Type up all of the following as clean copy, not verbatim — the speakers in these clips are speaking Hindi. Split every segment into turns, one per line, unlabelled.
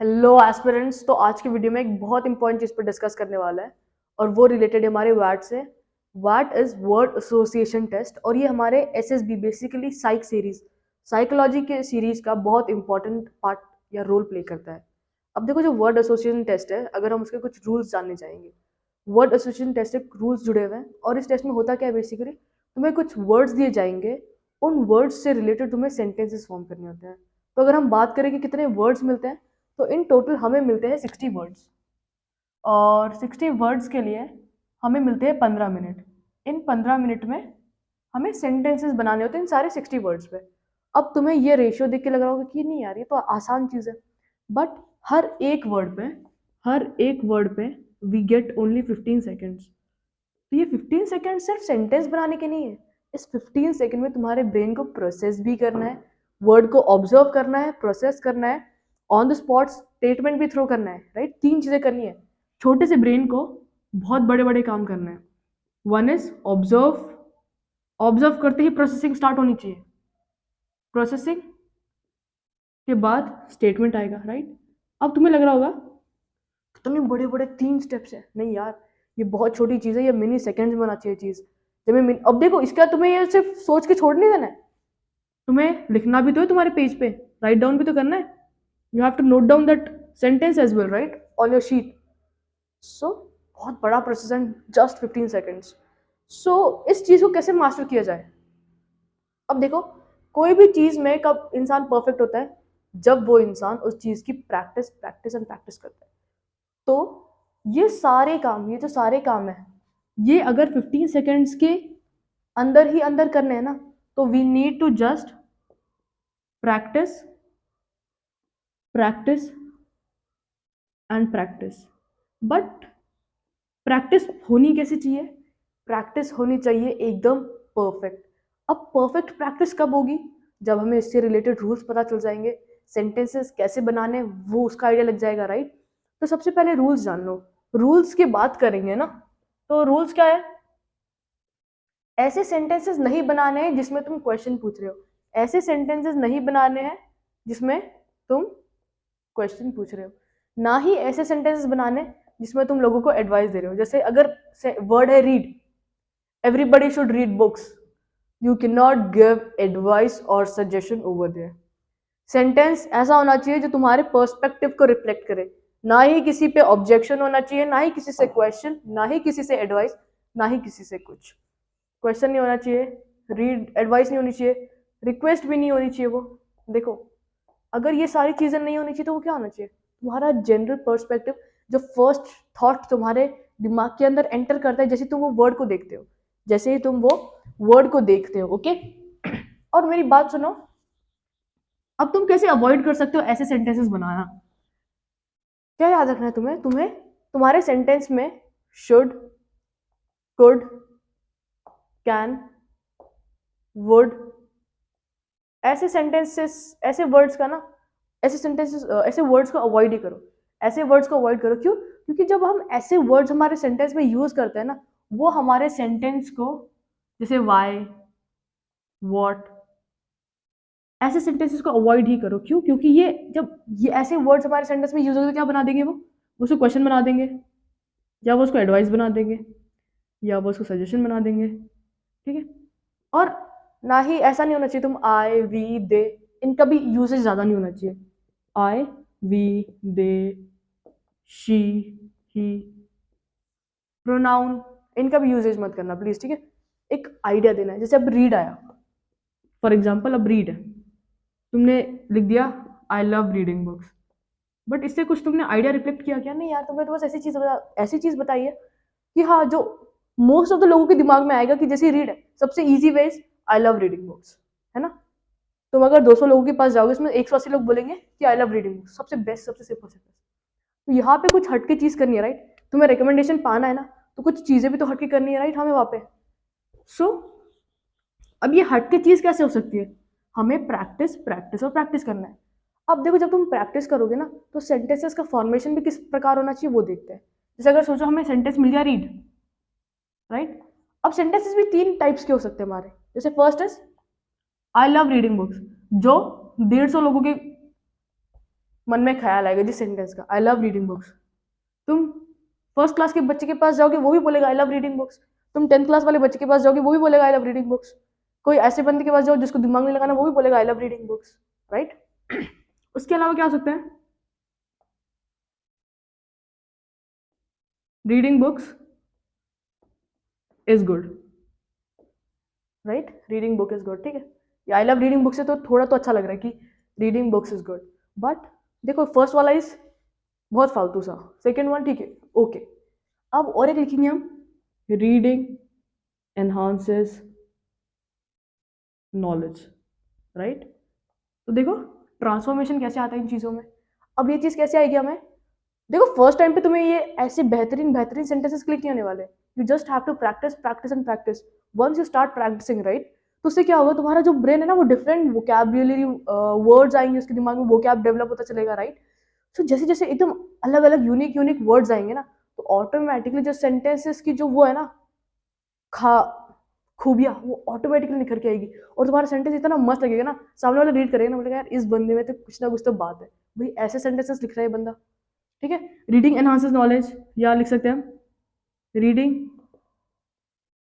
Hello aspirants. तो आज की वीडियो में एक बहुत इंपॉर्टेंट चीज़ पर डिस्कस करने वाला है और वो रिलेटेड हमारे वैट से। वैट इज वर्ड एसोसिएशन टेस्ट और ये हमारे SSB basically psych series psychology के सीरीज का बहुत इंपॉर्टेंट पार्ट या रोल प्ले करता है। अब देखो, जो वर्ड एसोसिएशन टेस्ट है, अगर हम उसके कुछ रूल्स जानने चाहेंगे। वर्ड एसोसिएशन टेस्ट से रूल्स जुड़े हुए हैं और इस टेस्ट में होता क्या है, बेसिकली तुम्हें कुछ वर्ड्स दिए जाएंगे, उन वर्ड्स से रिलेटेड तुम्हें सेंटेंसेस फॉर्म करने होते हैं। तो अगर हम बात करें कि कितने वर्ड्स मिलते हैं, तो इन टोटल हमें मिलते हैं 60 वर्ड्स और 60 वर्ड्स के लिए हमें मिलते हैं 15 मिनट। इन 15 मिनट में हमें सेंटेंसेस बनाने होते हैं इन सारे 60 वर्ड्स पे। अब तुम्हें ये रेशियो देख के लग रहा होगा कि नहीं यार, ये तो आसान चीज़ है, बट हर एक वर्ड पे हर एक वर्ड पे वी गेट ओनली 15 सेकेंड्स। तो ये 15 सेकेंड सिर्फ सेंटेंस बनाने के नहीं है, इस 15 सेकेंड में तुम्हारे ब्रेन को प्रोसेस भी करना है, वर्ड को ऑब्जर्व करना है, प्रोसेस करना है, ऑन द स्पॉट स्टेटमेंट भी थ्रो करना है, राइट। 3 चीजें करनी है। छोटे से ब्रेन को बहुत बड़े बड़े काम करना है। वन इज ऑब्जर्व, ऑब्जर्व करते ही प्रोसेसिंग स्टार्ट होनी चाहिए, प्रोसेसिंग के बाद स्टेटमेंट आएगा, राइट। अब तुम्हें लग रहा होगा कितने बड़े बड़े 3 स्टेप्स है। नहीं यार, ये बहुत छोटी चीज़ है, ये मिनी सेकेंड्स में होना चाहिए चीज़। जब मैं अब देखो, इसका तुम्हें ये सिर्फ सोच के छोड़ नहीं देना है, तुम्हें लिखना भी तो है तुम्हारे पेज पे, राइट डाउन भी तो करना है। You have to note down that sentence as well, right, on your sheet. So बहुत बड़ा process and just 15 seconds. So इस चीज़ को कैसे मास्टर किया जाए। अब देखो, कोई भी चीज़ में कब इंसान परफेक्ट होता है, जब वो इंसान उस चीज़ की प्रैक्टिस प्रैक्टिस एंड प्रैक्टिस करता है। तो ये जो सारे काम है, ये अगर 15 सेकेंड्स के अंदर ही अंदर करने हैं ना, तो we need to just practice practice and practice. But practice होनी कैसी चाहिए? प्रैक्टिस होनी चाहिए एकदम परफेक्ट। अब परफेक्ट प्रैक्टिस कब होगी? जब हमें इससे रिलेटेड रूल्स पता चल जाएंगे, सेंटेंसेस कैसे बनाने वो उसका आइडिया लग जाएगा, राइट। तो सबसे पहले रूल्स जान लो। रूल्स की बात करेंगे ना, तो रूल्स क्या है? ऐसे सेंटेंसेस नहीं बनाने हैं जिसमें तुम क्वेश्चन पूछ रहे हो, ऐसे सेंटेंसेस नहीं बनाने हैं जिसमें तुम क्वेश्चन पूछ रहे हो, ना ही ऐसे सेंटेंसेस बनाने जिसमें तुम लोगों को एडवाइस दे रहे हो। जैसे अगर वर्ड है read, everybody should read books, you can not give advice और सजेशन ओवर देयर। सेंटेंस ऐसा होना चाहिए जो तुम्हारे पर्सपेक्टिव को रिफ्लेक्ट करे, ना ही किसी पे ऑब्जेक्शन होना चाहिए, ना ही किसी से क्वेश्चन, ना ही किसी से एडवाइस, ना ही किसी से कुछ। क्वेश्चन नहीं होना चाहिए, रीड एडवाइस नहीं होनी चाहिए, रिक्वेस्ट भी नहीं होनी चाहिए। वो देखो, अगर ये सारी चीज़ें नहीं होनी चाहिए तो वो क्या होना चाहिए? तुम्हारा जनरल पर्सपेक्टिव, जो फर्स्ट थॉट तुम्हारे दिमाग के अंदर एंटर करता है जैसे तुम वो वर्ड को देखते हो, जैसे ही तुम वो वर्ड को देखते हो, ओके। और मेरी बात सुनो, अब तुम कैसे अवॉइड कर सकते हो ऐसे सेंटेंसेस बनाना? क्या याद रखना है तुम्हें? तुम्हारे सेंटेंस में शुड, कुड, कैन, वुड, ऐसे सेंटेंसेस, ऐसे वर्ड्स का ना, ऐसे सेंटेंसेस, ऐसे वर्ड्स को अवॉइड ही करो। ऐसे वर्ड्स को अवॉइड करो। क्यों? क्योंकि जब हम ऐसे वर्ड्स हमारे सेंटेंस में यूज करते हैं ना, वो हमारे सेंटेंस को, जैसे वाई, वॉट, ऐसे सेंटेंसेस को अवॉइड ही करो। क्यों? क्योंकि ये ऐसे वर्ड्स हमारे सेंटेंस में यूज होते, क्या बना देंगे? वो उसको क्वेश्चन बना देंगे, या वो उसको एडवाइस बना देंगे, या वो उसको सजेशन बना देंगे, ठीक है। और ना ही ऐसा नहीं होना चाहिए तुम आई वी दे, इनका भी यूसेज ज़्यादा नहीं होना चाहिए। I we they, she, he, pronoun, इनका भी यूजेज मत करना प्लीज, ठीक है। एक आइडिया देना है। जैसे अब रीड आया, फॉर एग्जाम्पल, अब रीड है, तुमने लिख दिया I love reading books, but इससे कुछ तुमने आइडिया रिफ्लेक्ट किया क्या? नहीं यार, तुमने तो बस ऐसी चीज बताई है कि हाँ, जो मोस्ट ऑफ द लोगों के दिमाग में आएगा कि जैसे रीड है, सबसे easy way is I love reading books, है ना। तुम अगर 200 लोगों के पास जाओगे, उसमें 180 लोग बोलेंगे कि आई लव रीडिंग बुक्स, सबसे बेस्ट, सबसे सिंपल से। तो यहाँ पे कुछ हटके चीज करनी है, राइट। तुम्हें रिकमेंडेशन पाना है ना, तो कुछ चीजें भी तो हटके करनी है, राइट, हमें वहाँ पे। सो अब ये हटके चीज कैसे हो सकती है? हमें प्रैक्टिस प्रैक्टिस और प्रैक्टिस करना है। अब देखो, जब तुम प्रैक्टिस करोगे ना, तो सेंटेंसेस का फॉर्मेशन भी किस प्रकार होना चाहिए वो देखते हैं। जैसे अगर सोचो हमें सेंटेंस मिल गया रीड, राइट। अब सेंटेंसेस भी 3 टाइप्स के हो सकते हैं हमारे। जैसे first is I love reading books, जो 150 लोगों के मन में ख्याल आएगा जिस सेंटेंस का, आई लव रीडिंग बुक्स। तुम फर्स्ट क्लास के बच्चे के पास जाओगे, वो भी बोलेगा आई लव रीडिंग बुक्स। तुम 10th क्लास वाले बच्चे के पास जाओगे, वो भी बोलेगा आई लव रीडिंग बुक्स। कोई ऐसे बंदे के पास जाओ जिसको दिमाग नहीं लगाना, वो भी बोलेगा I love reading books, right. उसके अलावा क्या हो सकता है? Reading books is good, right. Reading book is good, ठीक है। या आई लव रीडिंग बुक्स से तो थोड़ा तो अच्छा लग रहा है कि reading books is good. But देखो फर्स्ट वाला इज बहुत फालतू सा, सेकेंड वन ठीक है, ओके। अब और एक लिखेंगे हम, रीडिंग एनहांसेस नॉलेज, राइट। तो देखो ट्रांसफॉर्मेशन कैसे आता है इन चीज़ों में। अब ये चीज़ कैसे आएगी हमें? देखो फर्स्ट टाइम पे तुम्हें ये ऐसे बेहतरीन बेहतरीन सेंटेंसेस क्लिक नहीं होने वाले। You just have to practice practice and practice. Once you start practicing, right, तो उससे क्या होगा, तुम्हारा जो ब्रेन है ना वो डिफरेंट वोकैब्युलरी वर्ड्स आएंगे उसके दिमाग में, वोकैब डेवलप होता चलेगा, राइट। सो जैसे जैसे एकदम अलग अलग यूनिक यूनिक वर्ड्स आएंगे ना, तो ऑटोमेटिकली जो सेंटेंसेस की जो वो है ना खा खूबियाँ, वो ऑटोमेटिकली निखर के आएगी। और तुम्हारा सेंटेंस इतना मस्त लगेगा ना, सामने वाला रीड करेगा ना, बोलेगा यार इस बंदे में तो कुछ ना कुछ तो बात है, भाई ऐसे सेंटेंसेस लिख रहा है बंदा, ठीक है। रीडिंग एनहांसेस नॉलेज, या लिख सकते हैं हम रीडिंग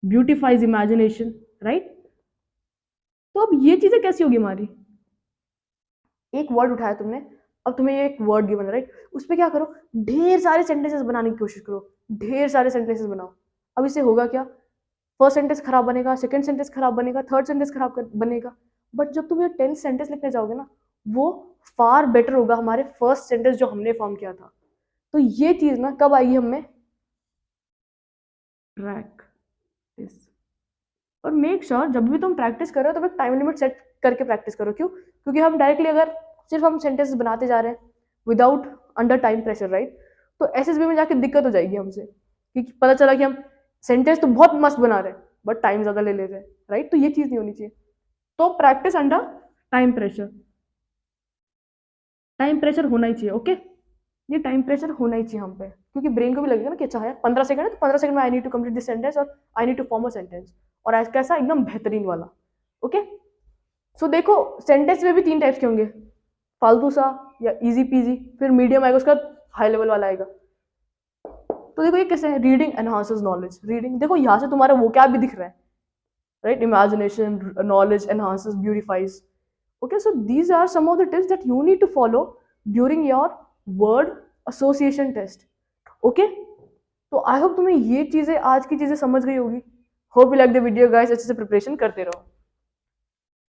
ब्यूटिफाइज इमेजिनेशन, राइट। तो अब ये चीजें कैसी होगी हमारी? एक वर्ड उठाया तुमने, अब तुम्हें ये एक वर्ड गिवन है, राइट, उस पर क्या करो, ढेर सारे सेंटेंसेस बनाने की कोशिश करो, ढेर सारे सेंटेंसेस बनाओ। अब इससे होगा क्या? फर्स्ट सेंटेंस खराब बनेगा, सेकंड सेंटेंस खराब बनेगा, थर्ड सेंटेंस खराब बनेगा। बट जब तुम ये 10th सेंटेंस लिखने जाओगे ना, वो फार बेटर होगा हमारे फर्स्ट सेंटेंस जो हमने फॉर्म किया था। तो ये चीज ना कब आएगी हमें? प्रैक्टिस। और मेक श्योर जब भी तुम प्रैक्टिस करो तो एक टाइम लिमिट सेट करके प्रैक्टिस करो। क्यों? क्योंकि हम डायरेक्टली अगर सिर्फ हम सेंटेंसेस बनाते जा रहे हैं without under time pressure, right, तो एसएसबी में जाके दिक्कत हो जाएगी हमसे, क्योंकि पता चला कि हम सेंटेंस तो बहुत मस्त बना रहे हैं बट टाइम ज्यादा ले रहे हैं, राइट। तो ये चीज नहीं होनी चाहिए। तो practice under time pressure, time pressure होना ही चाहिए, ओके। ये टाइम प्रेशर होना ही चाहिए हम पे, क्योंकि ब्रेन को भी लगेगा ना कि अच्छा है 15 सेकंड है, तो 15 सेकंड में I need to complete this sentence और I need to form a sentence, और आज कैसा एकदम बेहतरीन वाला, ओके। सो देखो सेंटेंस में भी 3 टाइप्स के होंगे, फालतू सा या इजी पीजी, फिर मीडियम आएगा, उसका हाई लेवल वाला आएगा। तो देखो ये कैसे है, रीडिंग एनहांसेस नॉलेज। रीडिंग देखो यहाँ से तुम्हारा वोकैब भी दिख रहा है, right, imagination, knowledge enhances, beautifies, okay. So these are some of the tips that you need to follow during your word association test, okay. तो आई होप तुम्हें ये चीजें आज की चीजें समझ गई होगी। Hope you like the video guys, अच्छे से प्रिपरेशन करते रहो।